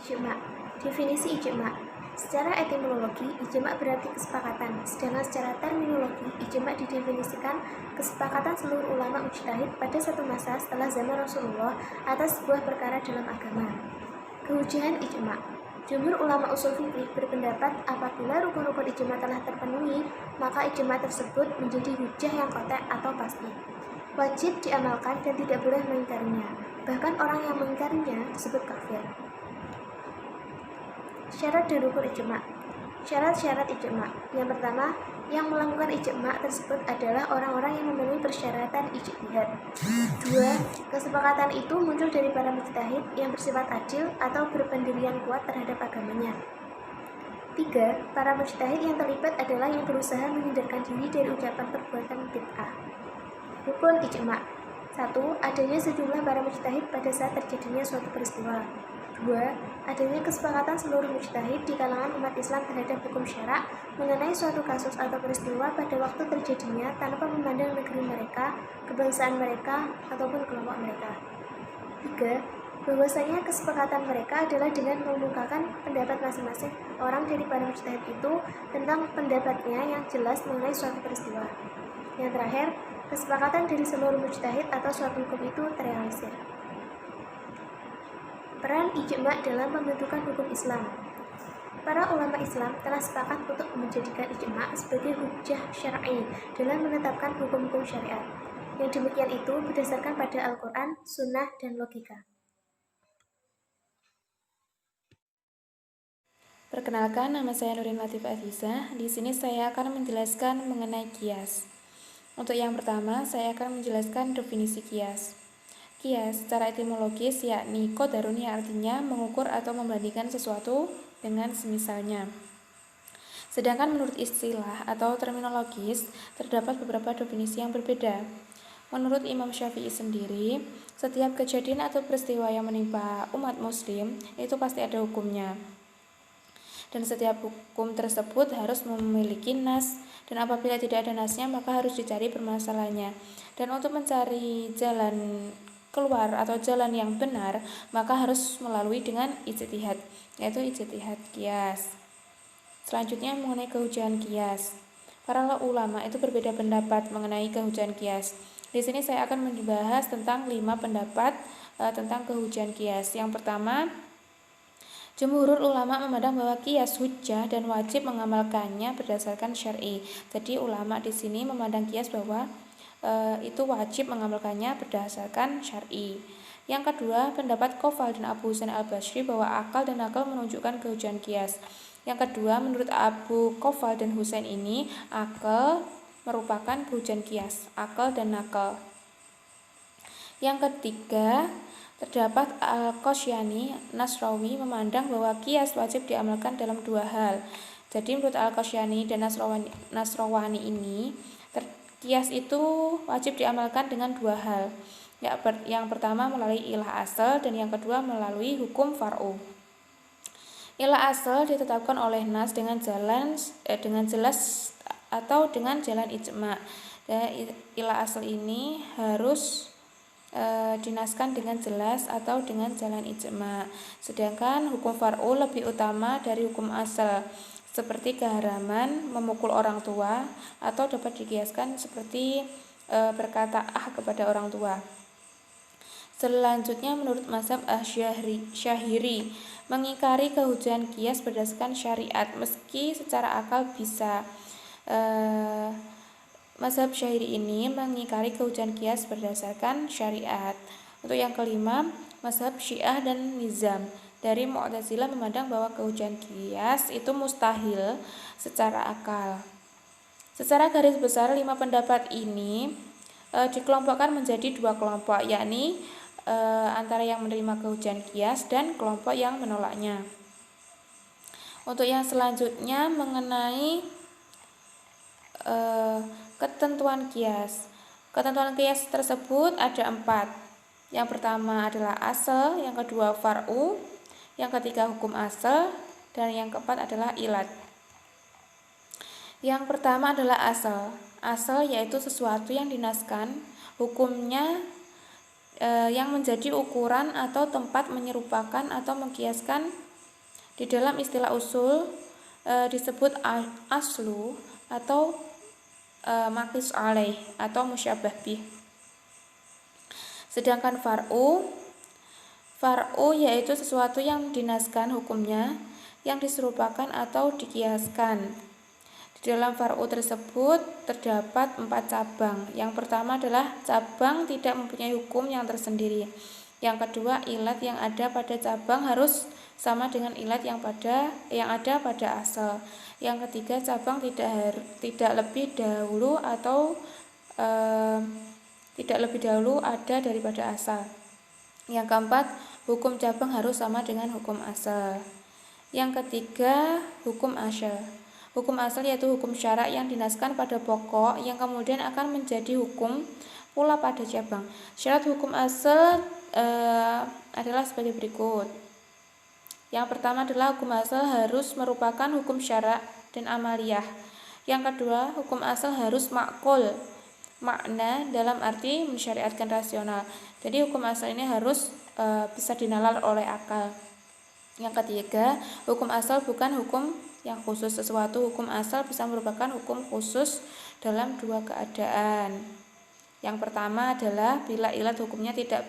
Ijma'. Definisi ijma'. Secara etimologi, ijma' berarti kesepakatan, sedangkan secara terminologi, ijma' didefinisikan kesepakatan seluruh ulama mujtahid pada satu masa setelah zaman Rasulullah atas sebuah perkara dalam agama. Kehujahan ijma'. Jumhur ulama usul fikih berpendapat apabila rukun-rukun ijma' telah terpenuhi, maka ijma' tersebut menjadi hujah yang kotek atau pasti. Wajib diamalkan dan tidak boleh mengingkarinya. Bahkan orang yang mengingkarinya disebut kafir. Syarat dan rukun ijma'. Syarat-syarat ijma'. Yang pertama, yang melakukan ijma' tersebut adalah orang-orang yang memenuhi persyaratan ijtihad. 2. Kesepakatan itu muncul dari para mujtahid yang bersifat adil atau berpendirian kuat terhadap agamanya. 3. Para mujtahid yang terlibat adalah yang berusaha menghindarkan diri dari ucapan perbuatan bid'ah. Rukun ijma'. 1. Adanya sejumlah para mujtahid pada saat terjadinya suatu peristiwa. 2. Adanya kesepakatan seluruh mujtahid di kalangan umat Islam terhadap hukum syarak mengenai suatu kasus atau peristiwa pada waktu terjadinya tanpa memandang negeri mereka, kebangsaan mereka, ataupun kelompok mereka. 3. Bahwasanya kesepakatan mereka adalah dengan mengemukakan pendapat masing-masing orang dari para mujtahid itu tentang pendapatnya yang jelas mengenai suatu peristiwa. Yang terakhir, kesepakatan dari seluruh mujtahid atau suatu hukum itu terrealisir. Peran ijma' dalam pembentukan hukum Islam. Para ulama Islam telah sepakat untuk menjadikan ijma' sebagai hujjah syar'i dalam menetapkan hukum-hukum syariat. Yang demikian itu berdasarkan pada Al-Quran, Sunnah, dan logika. Perkenalkan, nama saya Nurin Latifah Aziza. Di sini saya akan menjelaskan mengenai kias. Untuk yang pertama, saya akan menjelaskan definisi kias. Kias secara etimologis yakni qadarun, yang artinya mengukur atau membandingkan sesuatu dengan semisalnya. Sedangkan menurut istilah atau terminologis, terdapat beberapa definisi yang berbeda. Menurut Imam Syafi'i sendiri, setiap kejadian atau peristiwa yang menimpa umat muslim itu pasti ada hukumnya. Dan setiap hukum tersebut harus memiliki nas, dan apabila tidak ada nasnya maka harus dicari permasalahannya. Dan untuk mencari jalan keluar atau jalan yang benar maka harus melalui dengan ijtihad, yaitu ijtihad kias. Selanjutnya mengenai kehujahan kias. Para ulama itu berbeda pendapat mengenai kehujahan kias. Di sini saya akan membahas tentang 5 pendapat tentang kehujahan kias. Yang pertama, jumhur ulama memandang bahwa kias hujjah dan wajib mengamalkannya berdasarkan syar'i. Jadi ulama di sini memandang kias bahwa itu wajib mengamalkannya berdasarkan syar'i. Yang kedua, pendapat Qofal dan Abu Husain al-Basri bahwa akal dan nakal menunjukkan kehujahan kias. Yang kedua, menurut Abu Qofal dan Husain ini, akal merupakan kehujahan kias, akal dan nakal. Yang ketiga, terdapat Al-Qasyani Nasrawi memandang bahwa kias wajib diamalkan dalam 2 hal. Jadi menurut Al-Qasyani dan Nasrawani ini, kias itu wajib diamalkan dengan 2 hal. Yang pertama melalui ilah asal dan yang kedua melalui hukum far'u. Ilah asal ditetapkan oleh nas dengan jelas atau dengan jalan ijma'. Ilah asal ini harus dinaskan dengan jelas atau dengan jalan ijma'. Sedangkan hukum far'u lebih utama dari hukum asal, seperti keharaman memukul orang tua, atau dapat dikiaskan seperti berkata kepada orang tua. Selanjutnya menurut mazhab Syahiri mengingkari kehujahan kias berdasarkan syariat meski secara akal bisa. Mazhab Syahiri ini mengingkari kehujahan kias berdasarkan syariat. Untuk yang kelima, mazhab Syiah dan Nizam dari Mu'tazilah memandang bahwa kehujahan kias itu mustahil secara akal. Secara garis besar 5 pendapat ini dikelompokkan menjadi 2 kelompok, yakni antara yang menerima kehujahan kias dan kelompok yang menolaknya. Untuk yang selanjutnya mengenai ketentuan kias. Ketentuan kias tersebut ada 4. Yang pertama adalah asal, yang kedua far'u, yang ketiga hukum asal, dan yang keempat adalah ilat. Yang pertama adalah asal. Asal yaitu sesuatu yang dinaskan, hukumnya yang menjadi ukuran atau tempat menyerupakan atau mengkiaskan Di dalam istilah usul disebut aslu atau maqis alaih atau musyabah bih. Sedangkan far'u yaitu sesuatu yang dinaskan hukumnya, yang diserupakan atau dikiaskan. Di dalam far'u tersebut terdapat 4 cabang. Yang pertama adalah cabang tidak mempunyai hukum yang tersendiri. Yang kedua, ilat yang ada pada cabang harus sama dengan ilat yang ada pada asal. Yang ketiga, cabang tidak lebih dahulu ada daripada asal. Yang keempat, hukum cabang harus sama dengan hukum asal. Yang ketiga, hukum asal. Hukum asal yaitu hukum syarak yang dinaskan pada pokok yang kemudian akan menjadi hukum pula pada cabang. Syarat hukum asal adalah sebagai berikut. Yang pertama adalah hukum asal harus merupakan hukum syarak dan amaliyah. Yang kedua, hukum asal harus makul, makna dalam arti mensyariatkan rasional. Jadi hukum asal ini harus bisa dinalar oleh akal. Yang ketiga, hukum asal bukan hukum yang khusus. Sesuatu hukum asal bisa merupakan hukum khusus dalam 2 keadaan. Yang pertama adalah bila ilat hukumnya tidak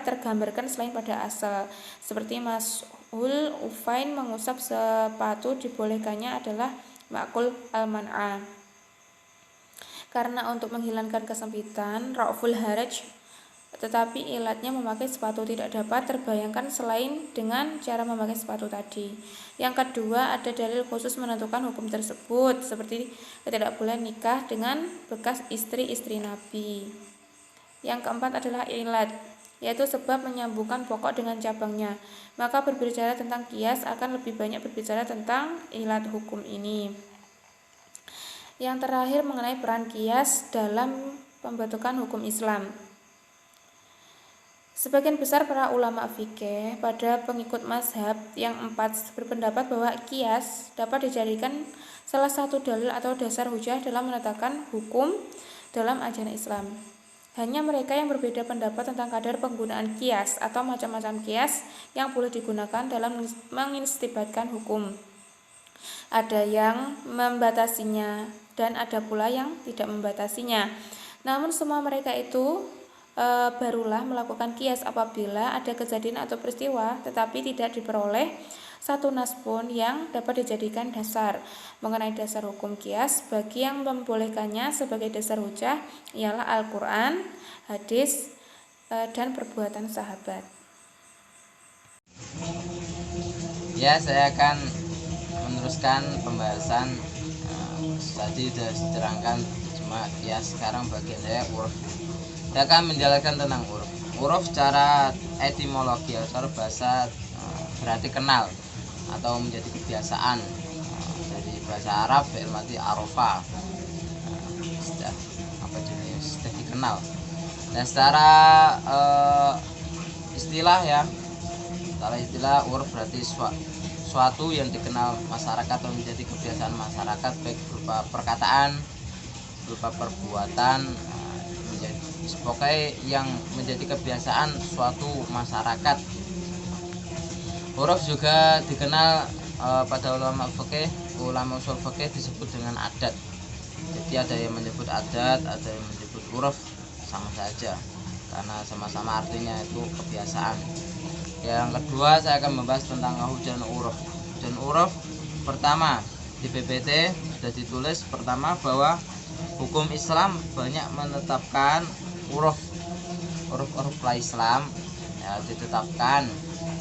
tergambarkan selain pada asal. Seperti mashul ufain, mengusap sepatu, dibolehkannya adalah makul al-man'a. Karena untuk menghilangkan kesempitan, ra'ful haraj, tetapi ilatnya memakai sepatu tidak dapat terbayangkan selain dengan cara memakai sepatu tadi. Yang kedua, ada dalil khusus menentukan hukum tersebut, seperti tidak boleh nikah dengan bekas istri-istri Nabi. Yang keempat adalah ilat, yaitu sebab menyambungkan pokok dengan cabangnya. Maka berbicara tentang kias akan lebih banyak berbicara tentang ilat hukum ini. Yang terakhir mengenai peran kias dalam pembentukan hukum Islam. Sebagian besar para ulama fikih pada pengikut mazhab yang 4 berpendapat bahwa kias dapat dijadikan salah satu dalil atau dasar hujah dalam menetapkan hukum dalam ajaran Islam. Hanya mereka yang berbeda pendapat tentang kadar penggunaan kias atau macam-macam kias yang boleh digunakan dalam mengistibatkan hukum. Ada yang membatasinya dan ada pula yang tidak membatasinya. Namun semua mereka itu barulah melakukan kias apabila ada kejadian atau peristiwa tetapi tidak diperoleh satu nas pun yang dapat dijadikan dasar. Mengenai dasar hukum kias, bagi yang membolehkannya sebagai dasar hujah ialah Al-Quran, hadis, dan perbuatan sahabat. Ya, saya akan meneruskan pembahasan. Tadi sudah diterangkan cuma kias, sekarang bagian saya uruf. Saya akan menjelaskan tentang uruf. Uruf secara etimologi, secara bahasa berarti kenal atau menjadi kebiasaan. Dari bahasa Arab berarti arofa, sudah dikenal. Dan secara istilah ya, secara istilah uruf berarti suatu yang dikenal masyarakat atau menjadi kebiasaan masyarakat, baik berupa perkataan, berupa perbuatan, pokoknya yang menjadi kebiasaan suatu masyarakat. Huruf juga dikenal pada ulama usul fikih disebut dengan adat. Jadi ada yang menyebut adat, ada yang menyebut huruf, sama saja karena sama-sama artinya itu kebiasaan. Yang kedua, saya akan membahas tentang hujan uruf. Hujan uruf pertama di PPT sudah ditulis pertama bahwa hukum Islam banyak menetapkan huruf pra-Islam ya, ditetapkan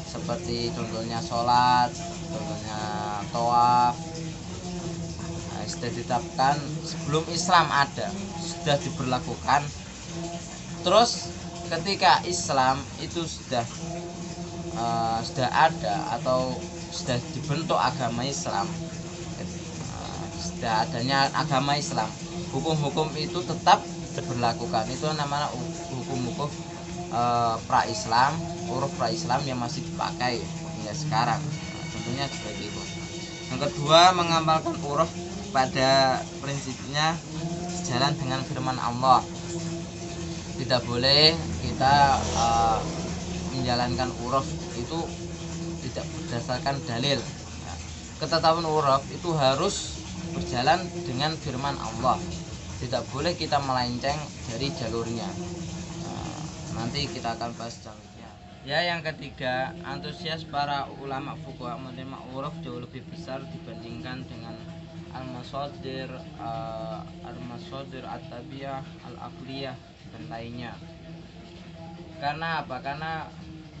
seperti contohnya sholat, contohnya tawaf, sudah ditetapkan sebelum Islam ada, sudah diberlakukan. Terus ketika Islam itu sudah ada atau sudah dibentuk agama Islam, sudah adanya agama Islam, hukum-hukum itu tetap diberlakukan. Itu namanya hukum-hukum pra-Islam, huruf pra-Islam yang masih dipakai hingga sekarang. Tentunya seperti itu. Yang kedua, mengamalkan huruf pada prinsipnya sejalan dengan firman Allah. Tidak boleh kita menjalankan huruf itu tidak berdasarkan dalil. Ya, ketetapan uruf itu harus berjalan dengan firman Allah, tidak boleh kita melenceng dari jalurnya. Nanti kita akan bahas selanjutnya. Ya, yang ketiga, antusias para ulama fuqaha menerima uruf jauh lebih besar dibandingkan dengan al-masadir at-tabiyah, al-aqliyah dan lainnya. Karena apa? Karena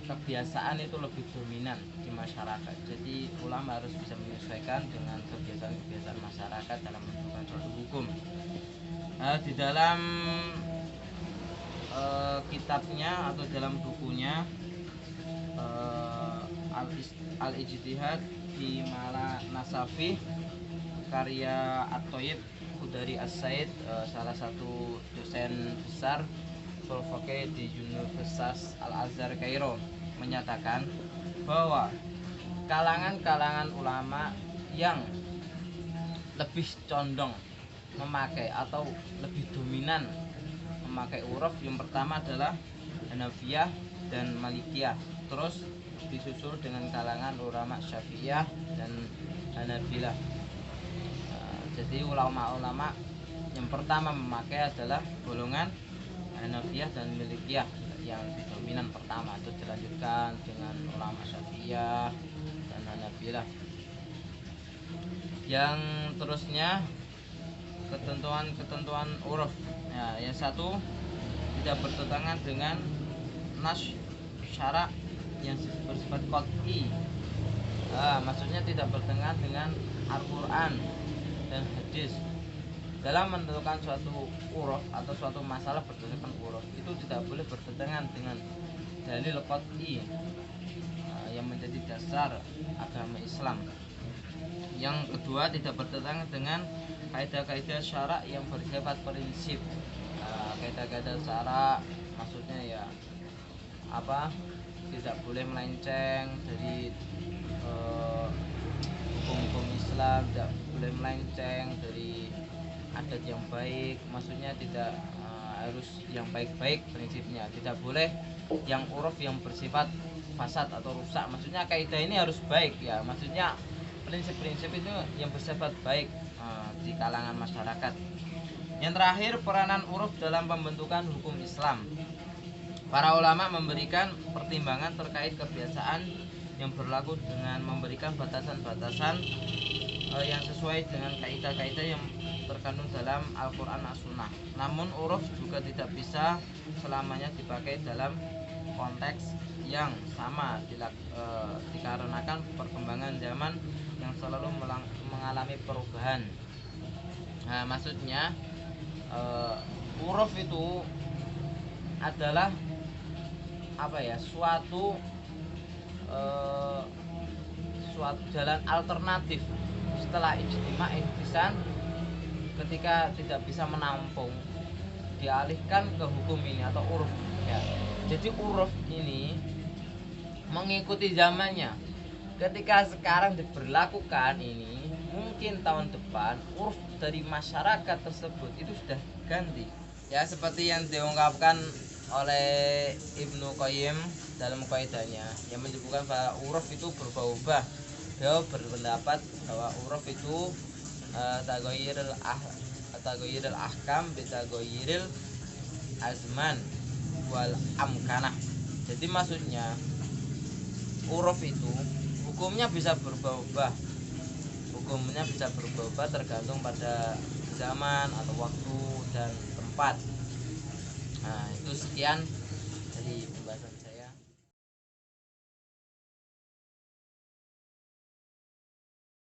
kebiasaan itu lebih dominan di masyarakat. Jadi ulama harus bisa menyesuaikan dengan kebiasaan-kebiasaan masyarakat dalam menentukan suatu hukum. Di dalam kitabnya atau dalam bukunya Al-Ijtihad di Mala Nasafi karya At-Thayyib Khudari As-Said, salah satu dosen besar usul fikih di Universitas Al-Azhar Kairo, menyatakan bahwa kalangan-kalangan ulama yang lebih condong memakai atau lebih dominan memakai uruf, yang pertama adalah Hanafiyah dan Malikiyah, terus disusul dengan kalangan ulama Syafi'iyah dan Hanabilah. Jadi ulama-ulama yang pertama memakai adalah golongan Hanafiyah dan Malikiyah yang lebih dominan pertama, itu dilanjutkan dengan ulama Syafi'iyah dan Hanabilah. Yang terusnya ketentuan uruf. Ya, yang satu tidak bertentangan dengan nas syara yang bersifat qat'i. Maksudnya tidak bertentangan dengan Al-Quran dan hadis. Dalam menentukan suatu uruf atau suatu masalah berdasarkan uruf itu tidak boleh bertentangan dengan dalil qat'i yang menjadi dasar agama Islam. Yang kedua, tidak bertentangan dengan kaidah-kaidah syarak yang bersifat prinsip. Kaidah-kaidah syarak maksudnya ya apa? Tidak boleh melenceng dari hukum-hukum Islam, tidak boleh melenceng dari adat yang baik, maksudnya tidak harus yang baik-baik prinsipnya, tidak boleh yang uruf yang bersifat fasad atau rusak, maksudnya kaidah ini harus baik ya, maksudnya prinsip-prinsip itu yang bersifat baik di kalangan masyarakat. Yang terakhir, peranan uruf dalam pembentukan hukum Islam. Para ulama memberikan pertimbangan terkait kebiasaan yang berlaku dengan memberikan batasan-batasan yang sesuai dengan kaidah-kaidah yang terkandung dalam Al-Quran As-Sunnah. Namun uruf juga tidak bisa selamanya dipakai dalam konteks yang sama dikarenakan perkembangan zaman yang selalu mengalami perubahan. Nah, maksudnya uruf itu adalah apa ya, suatu jalan alternatif setelah ijtima' ihtisan. Ketika tidak bisa menampung, dialihkan ke hukum ini atau uruf ya. Jadi uruf ini mengikuti zamannya. Ketika sekarang diberlakukan ini, mungkin tahun depan uruf dari masyarakat tersebut itu sudah ganti ya, seperti yang diungkapkan oleh Ibnu Qayyim dalam kaidahnya yang menyebutkan bahwa uruf itu berubah-ubah. Beliau berpendapat bahwa uruf itu taghayyurul ahkam bitaghayyuril azman wal amkanah. Jadi maksudnya uruf itu hukumnya bisa berubah-ubah. Hukumnya bisa berubah-ubah tergantung pada zaman atau waktu dan tempat. Nah, itu sekian dari pembahasan saya.